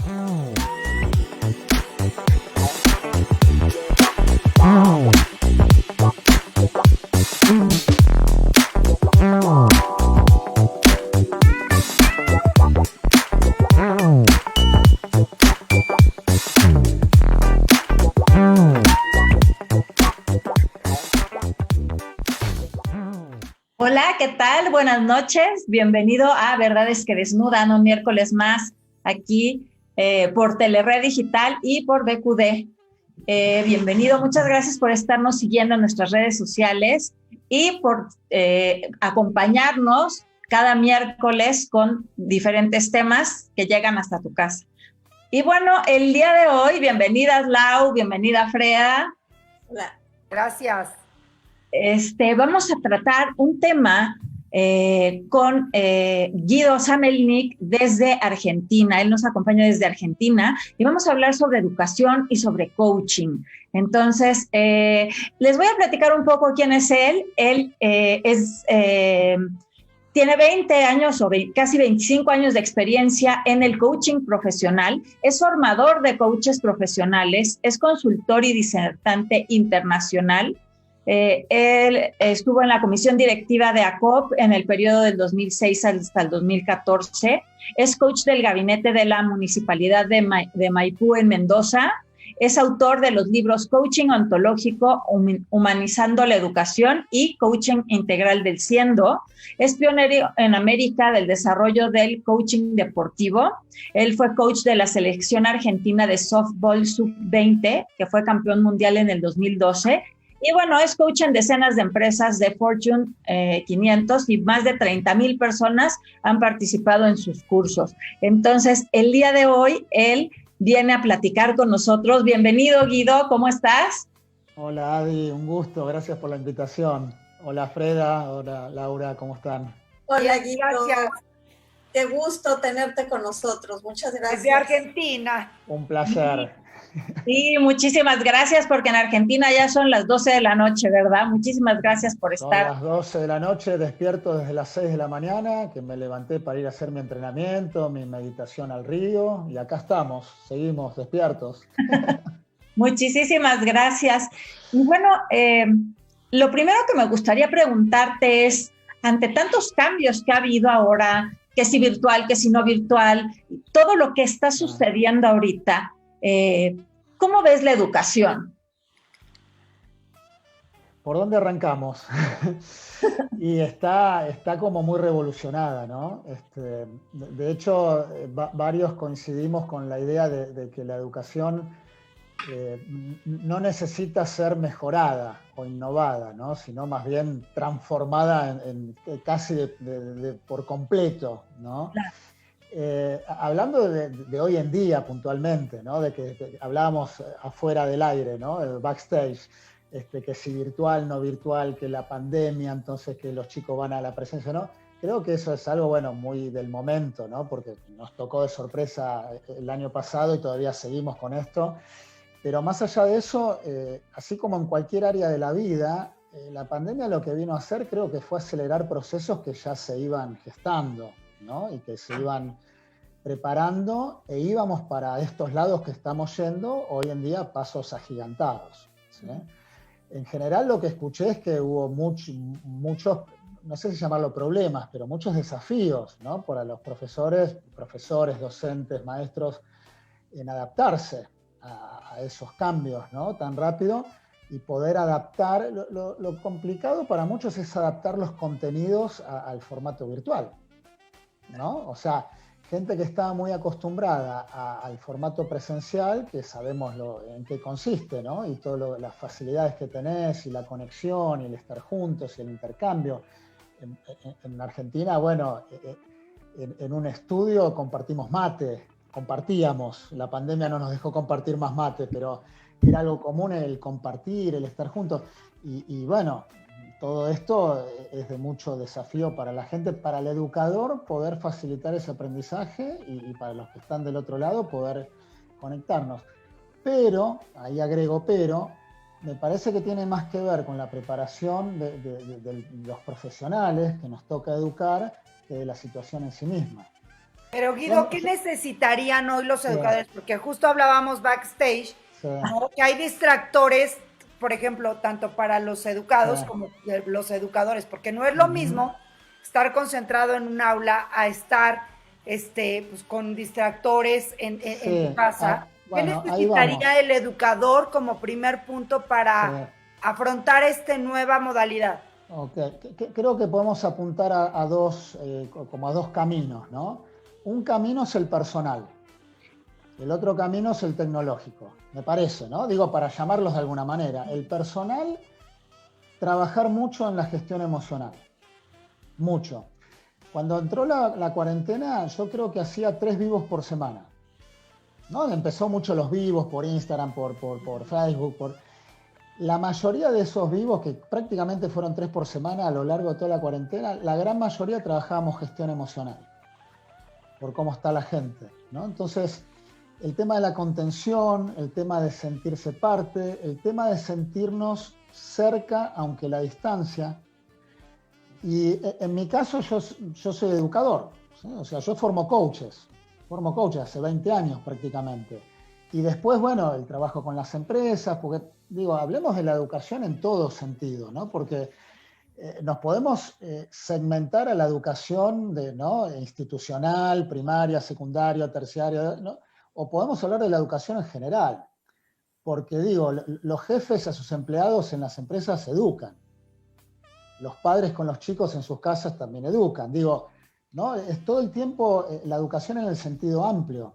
Hola, ¿qué tal? Buenas noches. Bienvenido a Verdades que Desnudan, un miércoles más aquí por Telered Digital y por BQD. Bienvenido, muchas gracias por estarnos siguiendo en nuestras redes sociales y por acompañarnos cada miércoles con diferentes temas que llegan hasta tu casa. Y bueno, el día de hoy, bienvenidas Lau, bienvenida Freya. Hola. Gracias. Vamos a tratar un tema con Guido Zamelnik desde Argentina. Él nos acompaña desde Argentina y vamos a hablar sobre educación y sobre coaching. Entonces, les voy a platicar un poco quién es él. Él tiene 20 años o casi 25 años de experiencia en el coaching profesional, es formador de coaches profesionales, es consultor y disertante internacional. Él estuvo en la comisión directiva de ACOP en el periodo del 2006 hasta el 2014. Es coach del gabinete de la Municipalidad de Maipú en Mendoza. Es autor de los libros Coaching Ontológico, Humanizando la Educación y Coaching Integral del Siendo. Es pionero en América del desarrollo del coaching deportivo. Él fue coach de la selección argentina de softball sub-20, que fue campeón mundial en el 2012. Y bueno, es coach en decenas de empresas de Fortune 500 y más de 30,000 personas han participado en sus cursos. Entonces, el día de hoy, él viene a platicar con nosotros. Bienvenido, Guido, ¿cómo estás? Hola, Adi, un gusto, gracias por la invitación. Hola, Freda, hola, Laura, ¿cómo están? Hola, Guido. Gracias. Qué gusto tenerte con nosotros, muchas gracias. Desde Argentina. Un placer. Sí, muchísimas gracias, porque en Argentina ya son las 12 de la noche, ¿verdad? Muchísimas gracias por estar. Son las 12 de la noche, despierto desde las 6 de la mañana, que me levanté para ir a hacer mi entrenamiento, mi meditación al río, y acá estamos, seguimos despiertos. Muchísimas gracias. Y bueno, lo primero que me gustaría preguntarte es, ante tantos cambios que ha habido ahora, que si virtual, que si no virtual, todo lo que está sucediendo ahorita, ¿cómo ves la educación? ¿Por dónde arrancamos? Y está como muy revolucionada, ¿no? De hecho, varios coincidimos con la idea de que la educación no necesita ser mejorada o innovada, ¿no? Sino más bien transformada casi por completo, ¿no? Claro. Hablando de hoy en día puntualmente, ¿no? De que hablábamos afuera del aire, ¿no? El backstage, que si virtual, no virtual, que la pandemia, entonces que los chicos van a la presencia, ¿no? Creo que eso es algo, bueno, muy del momento, ¿no? Porque nos tocó de sorpresa el año pasado y todavía seguimos con esto. Pero más allá de eso, así como en cualquier área de la vida, la pandemia lo que vino a hacer creo que fue acelerar procesos que ya se iban gestando, ¿no? Y que se iban preparando e íbamos para estos lados que estamos yendo hoy en día pasos agigantados, ¿sí? En general lo que escuché es que hubo muchos, no sé si llamarlo problemas, pero muchos desafíos, ¿no? Para los profesores, docentes, maestros, en adaptarse a esos cambios, ¿no? Tan rápido, y poder adaptar. Lo complicado para muchos es adaptar los contenidos al formato virtual, ¿no? O sea, gente que está muy acostumbrada al formato presencial, que sabemos en qué consiste, ¿no? Y todas las facilidades que tenés, y la conexión, y el estar juntos, y el intercambio. En Argentina, bueno, en un estudio compartíamos, la pandemia no nos dejó compartir más mate, pero era algo común el compartir, el estar juntos, y bueno, todo esto es de mucho desafío para la gente, para el educador poder facilitar ese aprendizaje y para los que están del otro lado poder conectarnos. Pero, ahí agrego pero, me parece que tiene más que ver con la preparación de los profesionales que nos toca educar que de la situación en sí misma. Pero Guido, ¿qué necesitarían hoy los educadores? Porque justo hablábamos backstage, ¿no? Que hay distractores, por ejemplo, tanto para los educados como los educadores, porque no es lo mismo estar concentrado en un aula a estar pues, con distractores en tu casa. Bueno, ¿qué necesitaría el educador como primer punto para afrontar esta nueva modalidad? Creo que podemos apuntar a dos caminos, ¿no? Un camino es el personal, el otro camino es el tecnológico, me parece, ¿no? Digo, para llamarlos de alguna manera. El personal, trabajar mucho en la gestión emocional, mucho. Cuando entró la cuarentena, yo creo que hacía 3 vivos por semana, ¿no? Empezó mucho los vivos por Instagram, por Facebook, La mayoría de esos vivos, que prácticamente fueron 3 por semana a lo largo de toda la cuarentena, la gran mayoría trabajábamos gestión emocional, por cómo está la gente, ¿no? Entonces, el tema de la contención, el tema de sentirse parte, el tema de sentirnos cerca, aunque la distancia. Y en mi caso, yo soy educador, ¿sí? O sea, yo formo coaches hace 20 años prácticamente. Y después, bueno, el trabajo con las empresas, porque, digo, hablemos de la educación en todo sentido, ¿no? Porque nos podemos segmentar a la educación ¿no? institucional, primaria, secundaria, terciaria, ¿no? O podemos hablar de la educación en general, porque digo, los jefes a sus empleados en las empresas educan, los padres con los chicos en sus casas también educan, digo, ¿no? Es todo el tiempo la educación en el sentido amplio.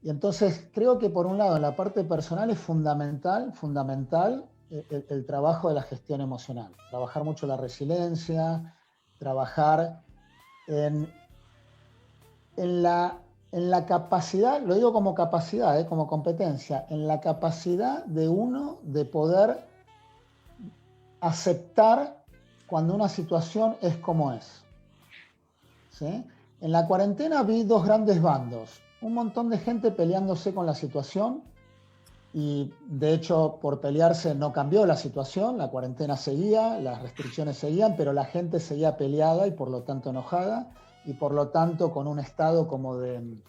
Y entonces creo que por un lado en la parte personal es fundamental el trabajo de la gestión emocional, trabajar mucho la resiliencia, trabajar en la capacidad, lo digo como capacidad, como competencia, en la capacidad de uno de poder aceptar cuando una situación es como es. ¿Sí? En la cuarentena vi 2 grandes bandos, un montón de gente peleándose con la situación y de hecho por pelearse no cambió la situación, la cuarentena seguía, las restricciones seguían, pero la gente seguía peleada y por lo tanto enojada y por lo tanto con un estado como de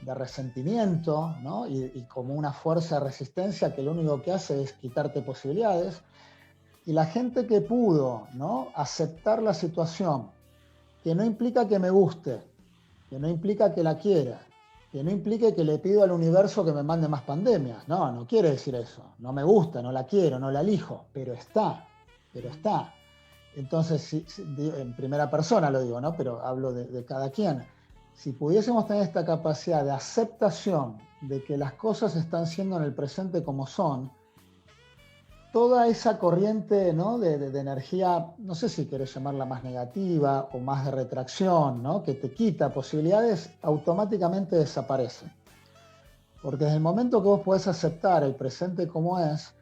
resentimiento, ¿no? y como una fuerza de resistencia que lo único que hace es quitarte posibilidades. Y la gente que pudo, ¿no? aceptar la situación, que no implica que me guste, que no implica que la quiera, que no implique que le pido al universo que me mande más pandemias. No, no quiere decir eso. No me gusta, no la quiero, no la elijo, pero está. Entonces, en primera persona lo digo, ¿no? Pero hablo de cada quien. Si pudiésemos tener esta capacidad de aceptación de que las cosas están siendo en el presente como son, toda esa corriente, ¿no? de energía, no sé si querés llamarla más negativa o más de retracción, ¿no? que te quita posibilidades, automáticamente desaparece. Porque desde el momento que vos podés aceptar el presente como es,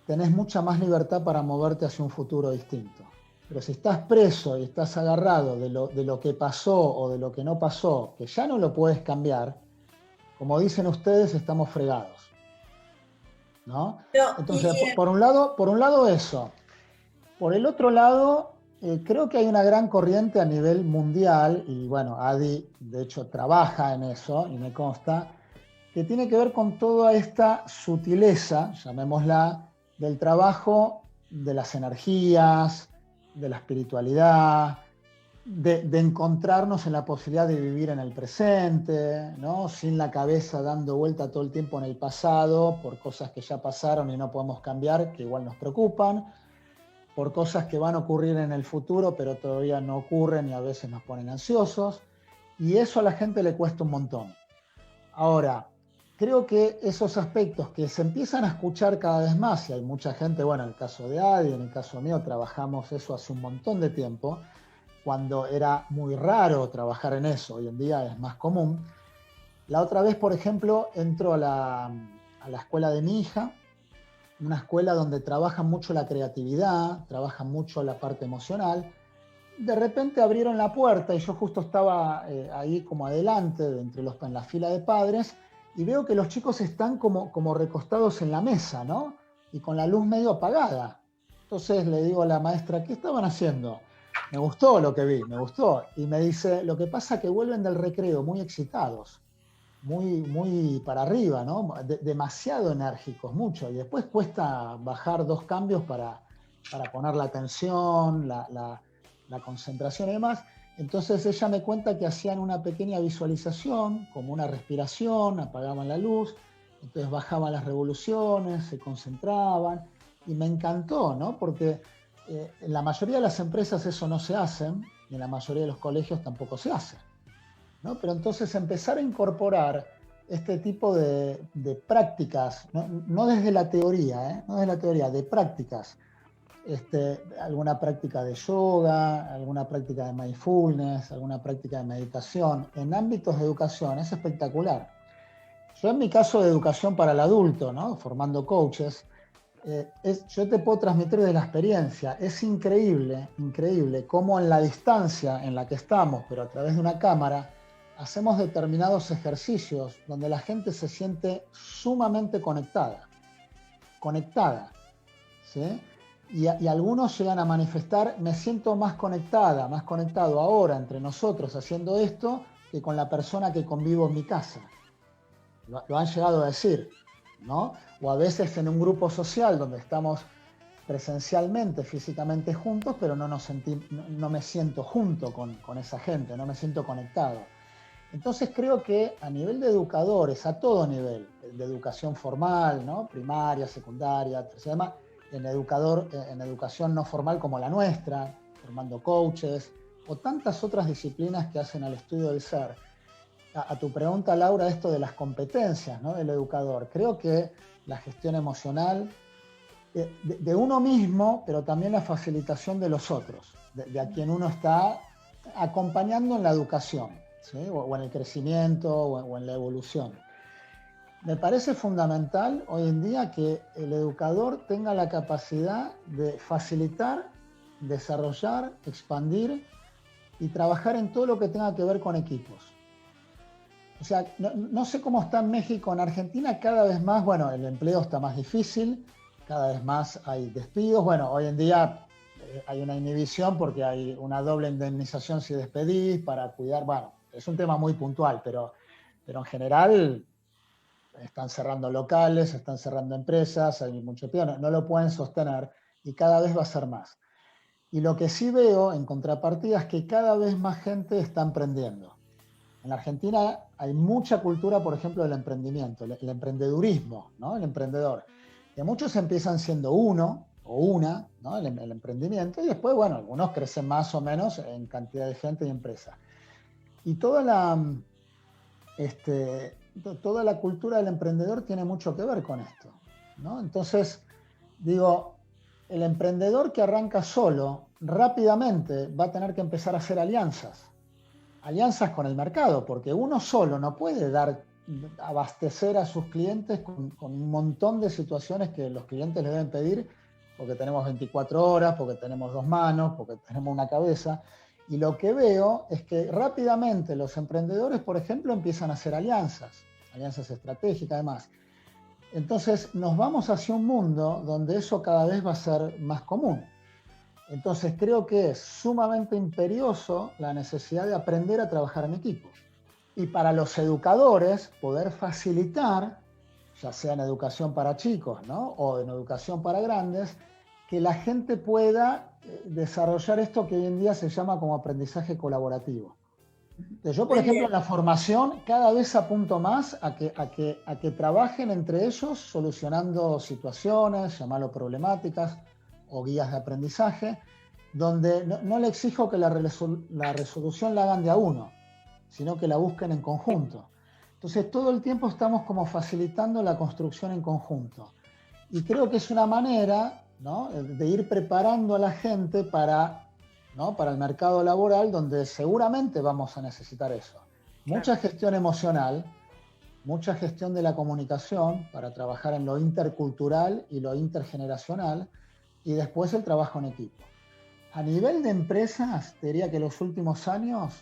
tenés mucha más libertad para moverte hacia un futuro distinto. Pero si estás preso y estás agarrado de lo que pasó o de lo que no pasó, que ya no lo puedes cambiar, como dicen ustedes, estamos fregados. ¿No? Entonces, por un lado eso. Por el otro lado, creo que hay una gran corriente a nivel mundial, y bueno, Adi de hecho trabaja en eso, y me consta, que tiene que ver con toda esta sutileza, llamémosla, del trabajo de las energías, de la espiritualidad, de encontrarnos en la posibilidad de vivir en el presente, ¿no? Sin la cabeza dando vuelta todo el tiempo en el pasado, por cosas que ya pasaron y no podemos cambiar, que igual nos preocupan, por cosas que van a ocurrir en el futuro, pero todavía no ocurren y a veces nos ponen ansiosos, y eso a la gente le cuesta un montón. Ahora, creo que esos aspectos que se empiezan a escuchar cada vez más, y hay mucha gente, bueno, en el caso de Adi, en el caso mío, trabajamos eso hace un montón de tiempo, cuando era muy raro trabajar en eso, hoy en día es más común. La otra vez, por ejemplo, entro a la escuela de mi hija, una escuela donde trabajan mucho la creatividad, trabajan mucho la parte emocional. De repente abrieron la puerta y yo justo estaba ahí como adelante, en la fila de padres, y veo que los chicos están como recostados en la mesa, ¿no? Y con la luz medio apagada. Entonces le digo a la maestra, ¿qué estaban haciendo? me gustó lo que vi, me gustó. Y me dice, lo que pasa es que vuelven del recreo muy excitados, muy para arriba, ¿no? Demasiado enérgicos, mucho. Y después cuesta bajar 2 cambios para poner la atención, la concentración y demás. Entonces ella me cuenta que hacían una pequeña visualización, como una respiración, apagaban la luz, entonces bajaban las revoluciones, se concentraban, y me encantó, ¿no? Porque en la mayoría de las empresas eso no se hace, y en la mayoría de los colegios tampoco se hace, ¿no? Pero entonces empezar a incorporar este tipo de prácticas, no desde la teoría, no desde la teoría, de prácticas, alguna práctica de yoga, alguna práctica de mindfulness, alguna práctica de meditación, en ámbitos de educación, es espectacular. Yo en mi caso de educación para el adulto, ¿no? Formando coaches, yo te puedo transmitir de la experiencia, es increíble, increíble cómo en la distancia en la que estamos, pero a través de una cámara, hacemos determinados ejercicios donde la gente se siente sumamente conectada, ¿sí? Y algunos llegan a manifestar, me siento más conectada, más conectado ahora entre nosotros haciendo esto que con la persona que convivo en mi casa. Lo han llegado a decir, ¿no? O a veces en un grupo social donde estamos presencialmente, físicamente juntos, pero no me siento junto con esa gente, no me siento conectado. Entonces creo que a nivel de educadores, a todo nivel, de educación formal, ¿no? Primaria, secundaria, tercera, en educación no formal como la nuestra, formando coaches, o tantas otras disciplinas que hacen al estudio del ser. A tu pregunta, Laura, esto de las competencias, ¿no? Del educador, creo que la gestión emocional de uno mismo, pero también la facilitación de los otros, de a quien uno está acompañando en la educación, ¿sí? O en el crecimiento o en la evolución. Me parece fundamental hoy en día que el educador tenga la capacidad de facilitar, desarrollar, expandir y trabajar en todo lo que tenga que ver con equipos. O sea, no sé cómo está en México, en Argentina cada vez más, bueno, el empleo está más difícil, cada vez más hay despidos. Bueno, hoy en día hay una inhibición porque hay una doble indemnización si despedís para cuidar, bueno, es un tema muy puntual, pero en general están cerrando locales, están cerrando empresas, hay mucho empleo, no lo pueden sostener y cada vez va a ser más. Y lo que sí veo en contrapartida es que cada vez más gente está emprendiendo. En la Argentina hay mucha cultura, por ejemplo, del emprendimiento, el emprendedurismo, ¿no? El emprendedor. Que muchos empiezan siendo uno o una, ¿no? El emprendimiento, y después, bueno, algunos crecen más o menos en cantidad de gente y empresa. Y toda la cultura del emprendedor tiene mucho que ver con esto, ¿no? Entonces, digo, el emprendedor que arranca solo, rápidamente va a tener que empezar a hacer alianzas con el mercado, porque uno solo no puede abastecer a sus clientes con un montón de situaciones que los clientes le deben pedir, porque tenemos 24 horas, porque tenemos 2 manos, porque tenemos una cabeza. Y lo que veo es que rápidamente los emprendedores, por ejemplo, empiezan a hacer alianzas estratégicas, además. Entonces nos vamos hacia un mundo donde eso cada vez va a ser más común. Entonces creo que es sumamente imperioso la necesidad de aprender a trabajar en equipo. Y para los educadores, poder facilitar, ya sea en educación para chicos, ¿no? O en educación para grandes, que la gente pueda desarrollar esto que hoy en día se llama como aprendizaje colaborativo. Entonces, yo, por ejemplo, en la formación cada vez apunto más a que trabajen entre ellos solucionando situaciones, llamarlo problemáticas, o guías de aprendizaje, donde no le exijo que la resolución la hagan de a uno, sino que la busquen en conjunto. Entonces todo el tiempo estamos como facilitando la construcción en conjunto. Y creo que es una manera, ¿no?, de ir preparando a la gente para el mercado laboral, donde seguramente vamos a necesitar eso. Mucha gestión emocional, mucha gestión de la comunicación para trabajar en lo intercultural y lo intergeneracional, y después el trabajo en equipo. A nivel de empresas, te diría que los últimos años,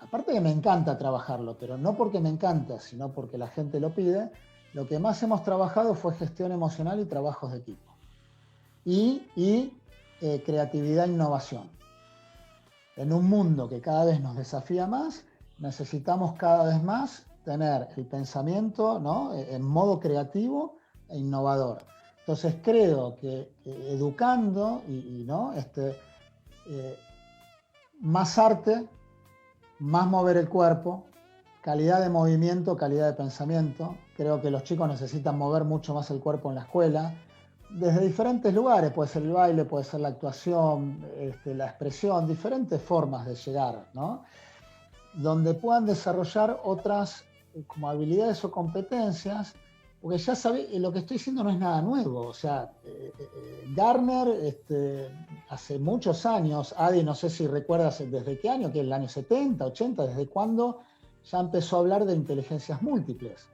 aparte que me encanta trabajarlo, pero no porque me encanta, sino porque la gente lo pide, lo que más hemos trabajado fue gestión emocional y trabajos de equipo. Y creatividad e innovación. en un mundo que cada vez nos desafía más, necesitamos cada vez más tener el pensamiento, ¿no?, en modo creativo e innovador. Entonces creo que educando ¿no?, más arte, más mover el cuerpo, calidad de movimiento, calidad de pensamiento. Creo que los chicos necesitan mover mucho más el cuerpo en la escuela, desde diferentes lugares, puede ser el baile, puede ser la actuación, la expresión, diferentes formas de llegar, ¿no?, donde puedan desarrollar otras como habilidades o competencias, porque ya sabéis, lo que estoy diciendo no es nada nuevo. O sea, Garner, hace muchos años, Adi, no sé si recuerdas desde qué año, que es el año 70, 80, desde cuándo ya empezó a hablar de inteligencias múltiples,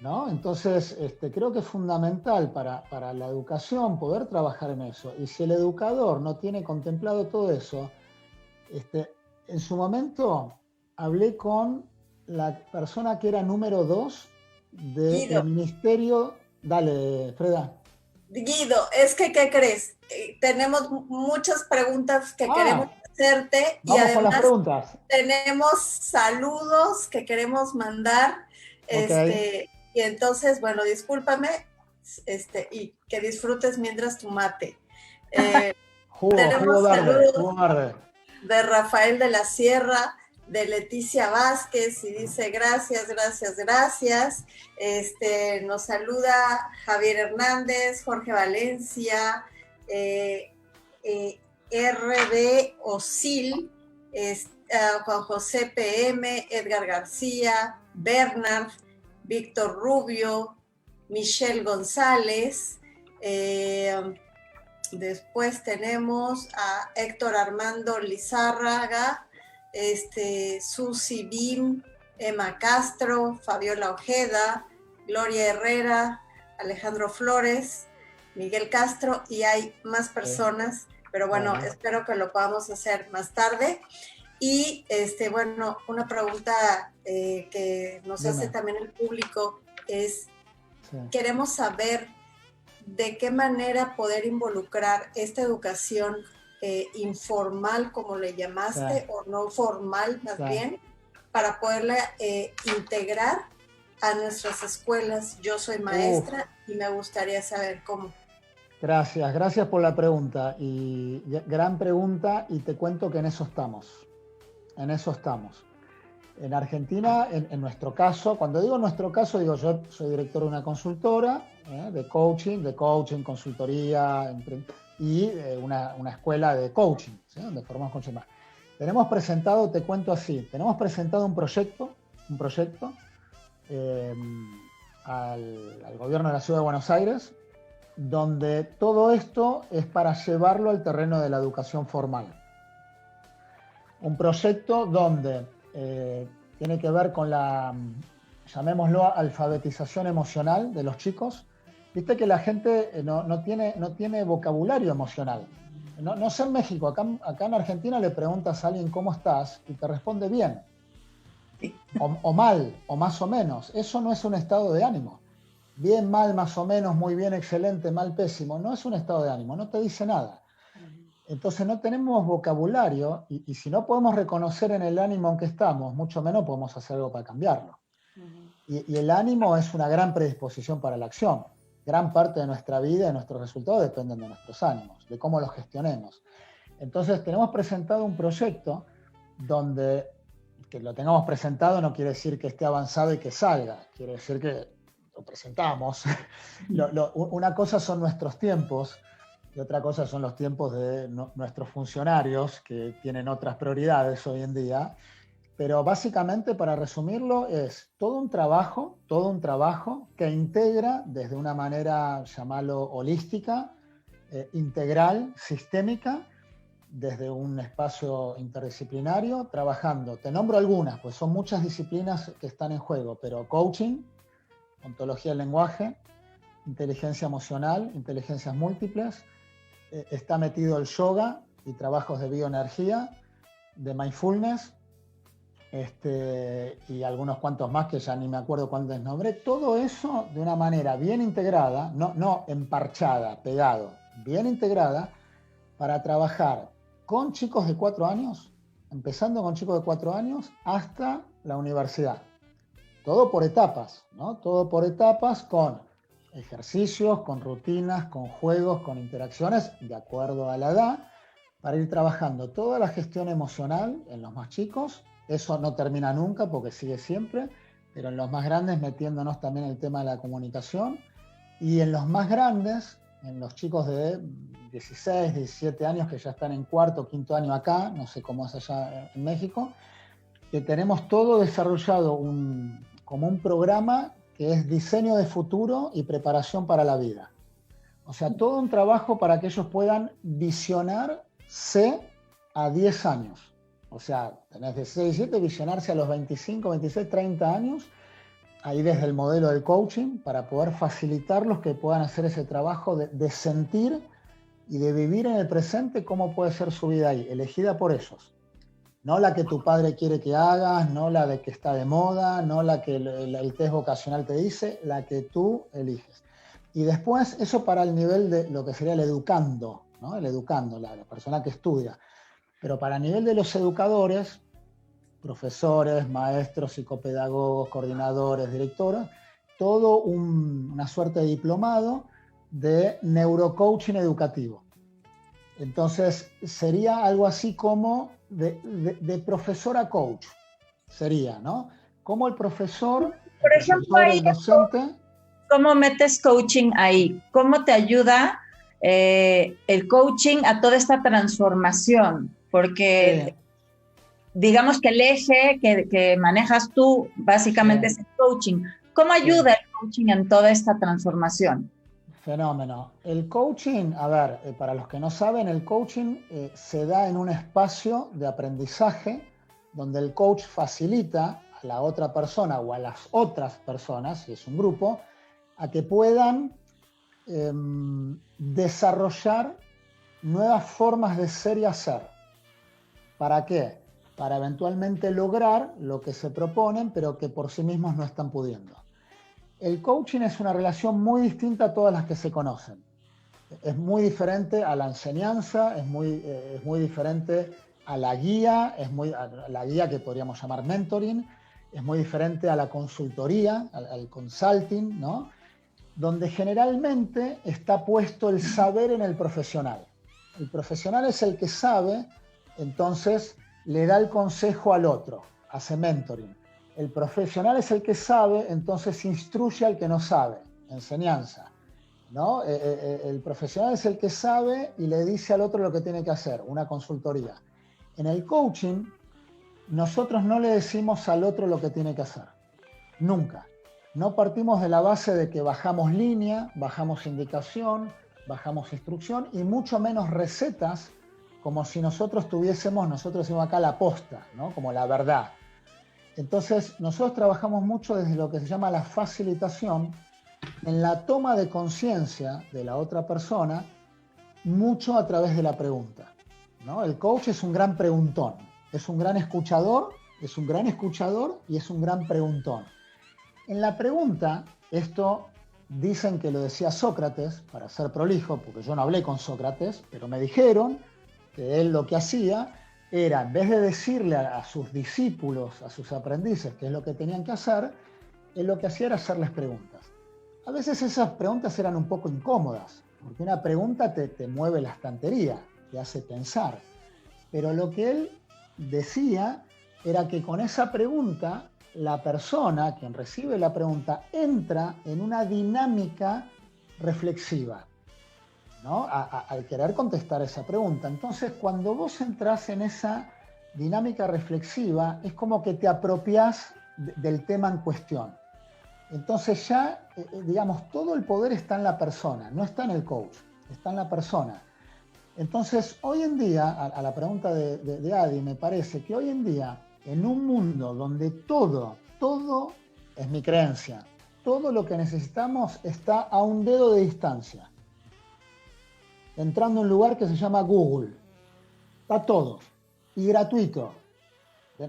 ¿no? Entonces, creo que es fundamental para la educación poder trabajar en eso. Y si el educador no tiene contemplado todo eso, en su momento hablé con la persona que era número 2 del ministerio. Dale, Freda. Guido, es que, ¿qué crees? Tenemos muchas preguntas que queremos hacerte y además con las preguntas. Tenemos saludos que queremos mandar. Okay. Y entonces, bueno, discúlpame y que disfrutes mientras tu mate. Jugo verde. De Rafael de la Sierra, de Leticia Vázquez, y dice gracias. Nos saluda Javier Hernández, Jorge Valencia, RD Osil, Juan José PM, Edgar García, Bernard, Víctor Rubio, Michelle González. Después tenemos a Héctor Armando Lizárraga, Susi Bim, Emma Castro, Fabiola Ojeda, Gloria Herrera, Alejandro Flores, Miguel Castro, y hay más personas, pero bueno, espero que lo podamos hacer más tarde. Y bueno, una pregunta que nos hace también el público es, queremos saber de qué manera poder involucrar esta educación informal, como le llamaste, o no formal más bien, para poderla integrar a nuestras escuelas. Yo soy maestra y me gustaría saber cómo. Gracias por la pregunta, y gran pregunta, y te cuento que en eso estamos. En Argentina, en nuestro caso, cuando digo nuestro caso, digo yo soy director de una consultora de coaching, consultoría, y una escuela de coaching, ¿sí?, donde formamos coaching más. Tenemos presentado, te cuento así, un proyecto al gobierno de la Ciudad de Buenos Aires, donde todo esto es para llevarlo al terreno de la educación formal. Un proyecto donde tiene que ver con la, llamémoslo, alfabetización emocional de los chicos. Viste que la gente no tiene vocabulario emocional. No sé en México, acá en Argentina le preguntas a alguien cómo estás y te responde bien, o mal, o más o menos. Eso no es un estado de ánimo. Bien, mal, más o menos, muy bien, excelente, mal, pésimo. No es un estado de ánimo, no te dice nada. Entonces no tenemos vocabulario, y si no podemos reconocer en el ánimo en que estamos, mucho menos podemos hacer algo para cambiarlo. Y el ánimo es una gran predisposición para la acción. Gran parte de nuestra vida y nuestros resultados dependen de nuestros ánimos, de cómo los gestionemos. Entonces tenemos presentado un proyecto donde, que lo tengamos presentado no quiere decir que esté avanzado y que salga, quiere decir que lo presentamos. Una cosa son nuestros tiempos, y otra cosa son los tiempos de nuestros funcionarios, que tienen otras prioridades hoy en día. Pero básicamente, para resumirlo, es todo un trabajo que integra desde una manera, llamarlo holística, integral, sistémica, desde un espacio interdisciplinario, trabajando. Te nombro algunas, pues son muchas disciplinas que están en juego, pero coaching, ontología del lenguaje, inteligencia emocional, inteligencias múltiples, está metido el yoga y trabajos de bioenergía, de mindfulness, y algunos cuantos más que ya ni me acuerdo cuántos nombré. Todo eso de una manera bien integrada, no emparchada, pegado, bien integrada, para trabajar con chicos de 4 años, empezando con chicos de 4 años hasta la universidad. Todo por etapas, ¿no? Todo por etapas con ejercicios, con rutinas, con juegos, con interacciones, de acuerdo a la edad, para ir trabajando toda la gestión emocional en los más chicos. Eso no termina nunca porque sigue siempre, pero en los más grandes metiéndonos también el tema de la comunicación. Y en los más grandes, en los chicos de 16, 17 años que ya están en cuarto, quinto año acá, no sé cómo es allá en México, que tenemos todo desarrollado como un programa que es diseño de futuro y preparación para la vida. O sea, todo un trabajo para que ellos puedan visionarse a 10 años. O sea, tenés de 6, 17, visionarse a los 25, 26, 30 años, ahí desde el modelo del coaching, para poder facilitarlos que puedan hacer ese trabajo de sentir y de vivir en el presente cómo puede ser su vida ahí, elegida por ellos. No la que tu padre quiere que hagas, no la de que está de moda, no la que el test vocacional te dice, la que tú eliges. Y después, eso para el nivel de lo que sería el educando, ¿no? El educando, la persona que estudia. Pero para el nivel de los educadores, profesores, maestros, psicopedagogos, coordinadores, directores, todo una suerte de diplomado de neurocoaching educativo. Entonces, sería algo así como de profesor a coach, sería, ¿no? Como el profesor, por ejemplo, ahí, el docente. ¿Cómo metes coaching ahí? ¿Cómo te ayuda el coaching a toda esta transformación? Porque digamos que el eje que manejas tú básicamente es el coaching. ¿Cómo ayuda el coaching en toda esta transformación? Fenómeno. El coaching, a ver, para los que no saben, el coaching se da en un espacio de aprendizaje donde el coach facilita a la otra persona o a las otras personas, si es un grupo, a que puedan desarrollar nuevas formas de ser y hacer. ¿Para qué? Para eventualmente lograr lo que se proponen, pero que por sí mismos no están pudiendo. El coaching es una relación muy distinta a todas las que se conocen. Es muy diferente a la enseñanza, es muy diferente a la guía, a la guía que podríamos llamar mentoring, es muy diferente a la consultoría, al consulting, ¿no? Donde generalmente está puesto el saber en el profesional. El profesional es el que sabe, entonces le da el consejo al otro, hace mentoring. El profesional es el que sabe, entonces instruye al que no sabe, enseñanza, ¿no? El profesional es el que sabe y le dice al otro lo que tiene que hacer, una consultoría. En el coaching, nosotros no le decimos al otro lo que tiene que hacer, nunca. No partimos de la base de que bajamos línea, bajamos indicación, bajamos instrucción y mucho menos recetas, como si nosotros decimos acá la posta, ¿no? Como la verdad. Entonces, nosotros trabajamos mucho desde lo que se llama la facilitación, en la toma de conciencia de la otra persona, mucho a través de la pregunta, ¿no? El coach es un gran preguntón, es un gran escuchador y es un gran preguntón. En la pregunta, esto dicen que lo decía Sócrates, para ser prolijo, porque yo no hablé con Sócrates, pero me dijeron que él lo que hacía era, en vez de decirle a sus discípulos, a sus aprendices, qué es lo que tenían que hacer, él lo que hacía era hacerles preguntas. A veces esas preguntas eran un poco incómodas, porque una pregunta te mueve la estantería, te hace pensar. Pero lo que él decía era que con esa pregunta, la persona, quien recibe la pregunta, entra en una dinámica reflexiva, ¿no? Al querer contestar esa pregunta. Entonces, cuando vos entras en esa dinámica reflexiva, es como que te apropiás del tema en cuestión. Entonces ya, digamos, todo el poder está en la persona, no está en el coach, está en la persona. Entonces, hoy en día, a la pregunta de Adi, me parece que hoy en día, en un mundo donde todo es mi creencia, todo lo que necesitamos está a un dedo de distancia. Entrando a un lugar que se llama Google. Está todo. Y gratuito.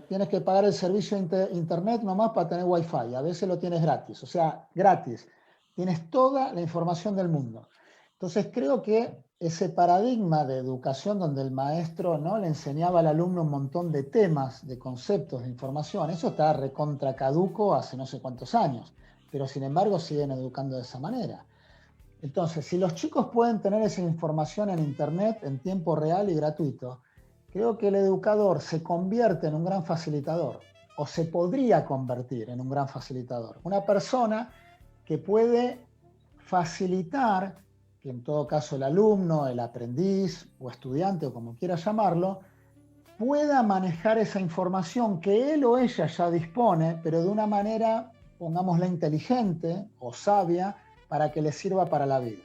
Tienes que pagar el servicio de internet nomás para tener wifi. A veces lo tienes gratis. O sea, gratis. Tienes toda la información del mundo. Entonces creo que ese paradigma de educación donde el maestro, ¿no?, le enseñaba al alumno un montón de temas, de conceptos, de información, eso está recontra caduco hace no sé cuántos años, pero sin embargo siguen educando de esa manera. Entonces, si los chicos pueden tener esa información en internet en tiempo real y gratuito, creo que el educador se convierte en un gran facilitador, o se podría convertir en un gran facilitador. Una persona que puede facilitar que en todo caso el alumno, el aprendiz o estudiante o como quiera llamarlo, pueda manejar esa información que él o ella ya dispone, pero de una manera, pongámosla, inteligente o sabia, para que le sirva para la vida.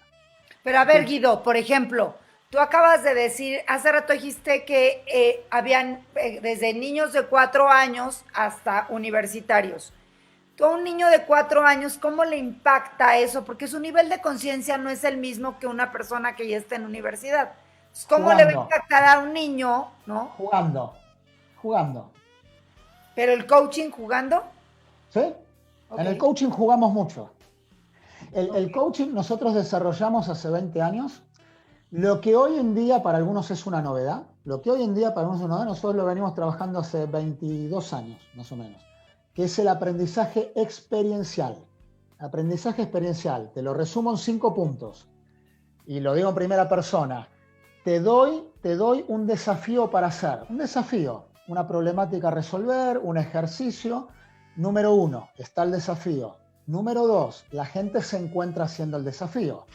Pero a ver, Guido, por ejemplo, tú acabas de decir, hace rato dijiste que habían desde niños de 4 años hasta universitarios. Tú a un niño de 4 años, ¿cómo le impacta eso? Porque su nivel de conciencia no es el mismo que una persona que ya está en universidad. ¿Cómo le va a impactar a un niño, no? Jugando. ¿Pero el coaching jugando? Sí, okay. En el coaching jugamos mucho. El coaching nosotros desarrollamos hace 20 años. Lo que hoy en día para algunos es una novedad, nosotros lo venimos trabajando hace 22 años, más o menos, que es el aprendizaje experiencial. Aprendizaje experiencial, te lo resumo en 5 puntos, y lo digo en primera persona. Te doy un desafío para hacer, una problemática a resolver, un ejercicio. Número 1, está el desafío. Número 2, la gente se encuentra haciendo el desafío.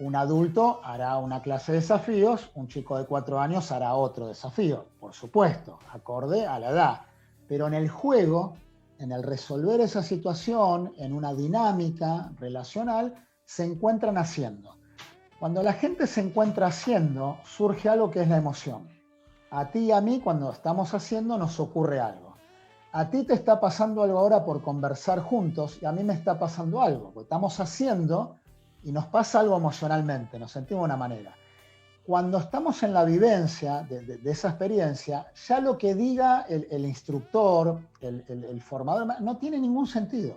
Un adulto hará una clase de desafíos, un chico de 4 años hará otro desafío, por supuesto, acorde a la edad. Pero en el juego, en el resolver esa situación, en una dinámica relacional, se encuentran haciendo. Cuando la gente se encuentra haciendo, surge algo que es la emoción. A ti y a mí, cuando estamos haciendo, nos ocurre algo. A ti te está pasando algo ahora por conversar juntos y a mí me está pasando algo, porque estamos haciendo y nos pasa algo emocionalmente, nos sentimos de una manera. Cuando estamos en la vivencia de esa experiencia, ya lo que diga el instructor, el formador, no tiene ningún sentido,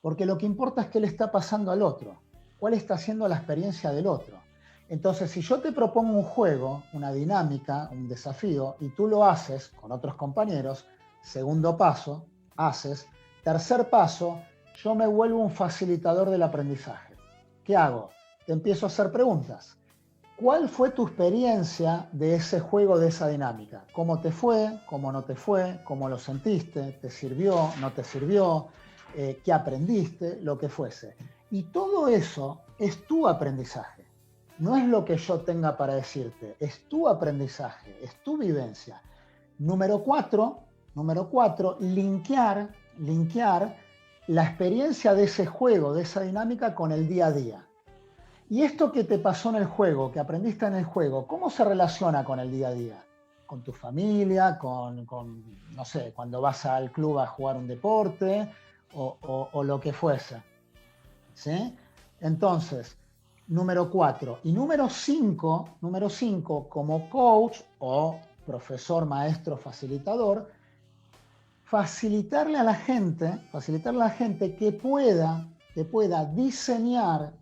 porque lo que importa es qué le está pasando al otro, cuál está haciendo la experiencia del otro. Entonces, si yo te propongo un juego, una dinámica, un desafío, y tú lo haces con otros compañeros, segundo paso, haces. Tercer paso, yo me vuelvo un facilitador del aprendizaje. ¿Qué hago? Te empiezo a hacer preguntas. ¿Cuál fue tu experiencia de ese juego, de esa dinámica? ¿Cómo te fue? ¿Cómo no te fue? ¿Cómo lo sentiste? ¿Te sirvió? ¿No te sirvió? ¿Qué aprendiste? Lo que fuese. Y todo eso es tu aprendizaje. No es lo que yo tenga para decirte. Es tu aprendizaje, es tu vivencia. Número 4, linkear la experiencia de ese juego, de esa dinámica con el día a día. Y esto que te pasó en el juego, que aprendiste en el juego, ¿cómo se relaciona con el día a día? Con tu familia, con no sé, cuando vas al club a jugar un deporte o lo que fuese. ¿Sí? Entonces, número 4. Y número 5, como coach o profesor, maestro, facilitador, facilitarle a la gente que pueda diseñar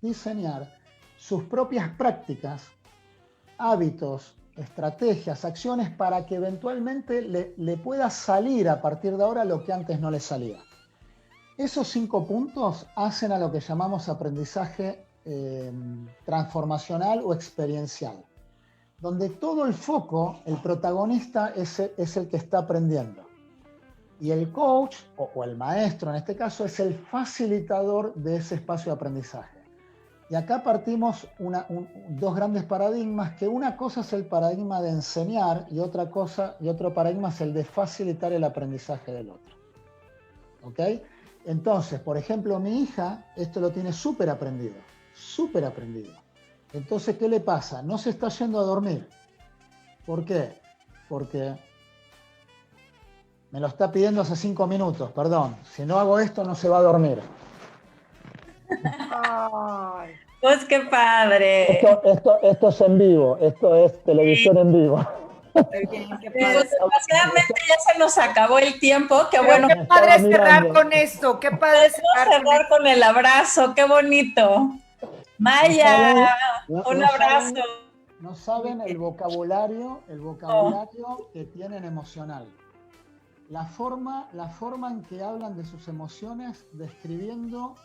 sus propias prácticas, hábitos, estrategias, acciones para que eventualmente le pueda salir a partir de ahora lo que antes no le salía. Esos 5 puntos hacen a lo que llamamos aprendizaje transformacional o experiencial, donde todo el foco, el protagonista es el que está aprendiendo. Y el coach, o el maestro en este caso, es el facilitador de ese espacio de aprendizaje. Y acá partimos dos grandes paradigmas, que una cosa es el paradigma de enseñar y otro paradigma es el de facilitar el aprendizaje del otro. ¿Ok? Entonces, por ejemplo, mi hija esto lo tiene súper aprendido. Entonces, ¿qué le pasa? No se está yendo a dormir. ¿Por qué? Porque me lo está pidiendo hace 5 minutos, perdón. Si no hago esto, no se va a dormir. Ay. Pues qué padre. Esto es en vivo, esto es televisión en vivo. Desgraciadamente ya se nos acabó el tiempo. Qué bueno. Qué padre cerrar con esto. Qué padre cerrar con el abrazo. Qué bonito. Maya, un abrazo. No saben el vocabulario que tienen emocional. La forma en que hablan de sus emociones, describiendo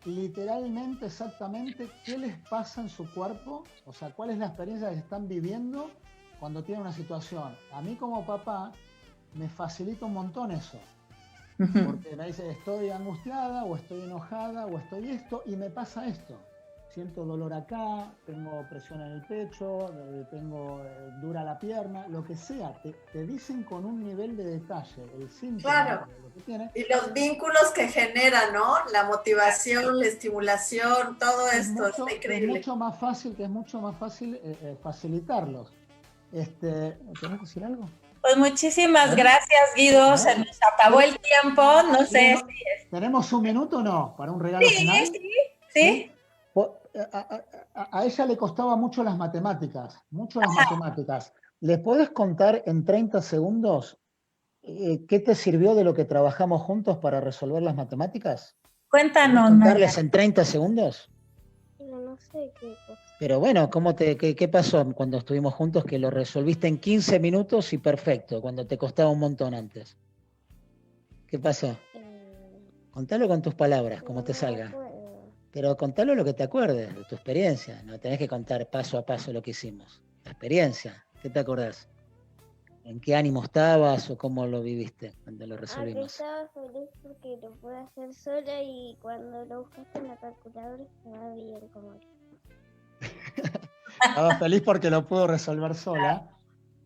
literalmente, exactamente qué les pasa en su cuerpo, o sea, cuál es la experiencia que están viviendo cuando tienen una situación. A mí como papá me facilita un montón eso, porque me dice, estoy angustiada, o estoy enojada, o estoy esto, y me pasa esto. Siento dolor acá, tengo presión en el pecho, tengo dura la pierna, lo que sea, te dicen con un nivel de detalle el síntoma Claro. de lo que tiene. Y los vínculos que genera, ¿no? La motivación, la estimulación, todo esto está increíble. Es mucho más fácil facilitarlos. ¿Tenés que decir algo? Pues muchísimas gracias, Guido. Se nos acabó el tiempo. No sé si ¿Tenemos un minuto o no? ¿Para un regalo final? Sí. A ella le costaba mucho las matemáticas. ¿Les podés contar en 30 segundos qué te sirvió de lo que trabajamos juntos para resolver las matemáticas? Cuéntanos, ¿Contarles en 30 segundos? No sé qué cosa. Pero bueno, ¿qué pasó cuando estuvimos juntos que lo resolviste en 15 minutos y perfecto, cuando te costaba un montón antes? ¿Qué pasó? Contalo con tus palabras, como te salga. Pero contalo lo que te acuerdes de tu experiencia. No tenés que contar paso a paso lo que hicimos. La experiencia, ¿qué te acordás? ¿En qué ánimo estabas o cómo lo viviste cuando lo resolvimos? Estaba feliz porque lo pude hacer sola y cuando lo buscaste en la calculadora estaba bien como Estaba feliz porque lo pudo resolver sola.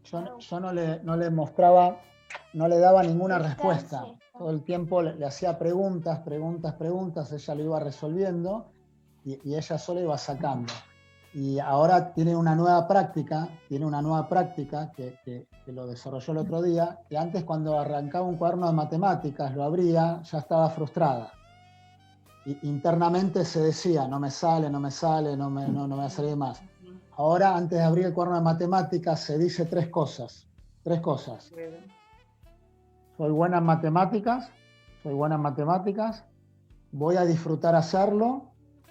Yo no le mostraba, no le daba ninguna respuesta. Todo el tiempo le hacía preguntas, ella lo iba resolviendo y ella sola iba sacando. Y ahora tiene una nueva práctica que lo desarrolló el otro día, que antes cuando arrancaba un cuaderno de matemáticas, lo abría, ya estaba frustrada. Y internamente se decía, no me sale, no me va a salir más. Ahora, antes de abrir el cuaderno de matemáticas, se dice tres cosas. Soy buena en matemáticas, voy a disfrutar hacerlo,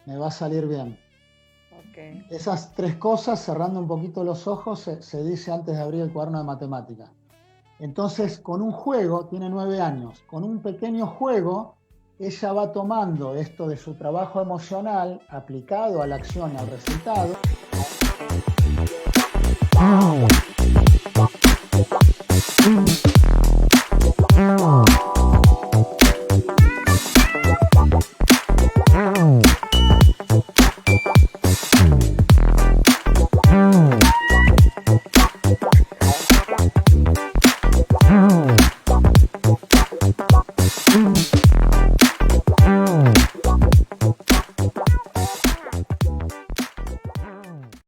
me va a salir bien. Okay. Esas tres cosas, cerrando un poquito los ojos, se dice antes de abrir el cuaderno de matemáticas. Entonces, con un juego, tiene 9 años, con un pequeño juego, ella va tomando esto de su trabajo emocional aplicado a la acción y al resultado.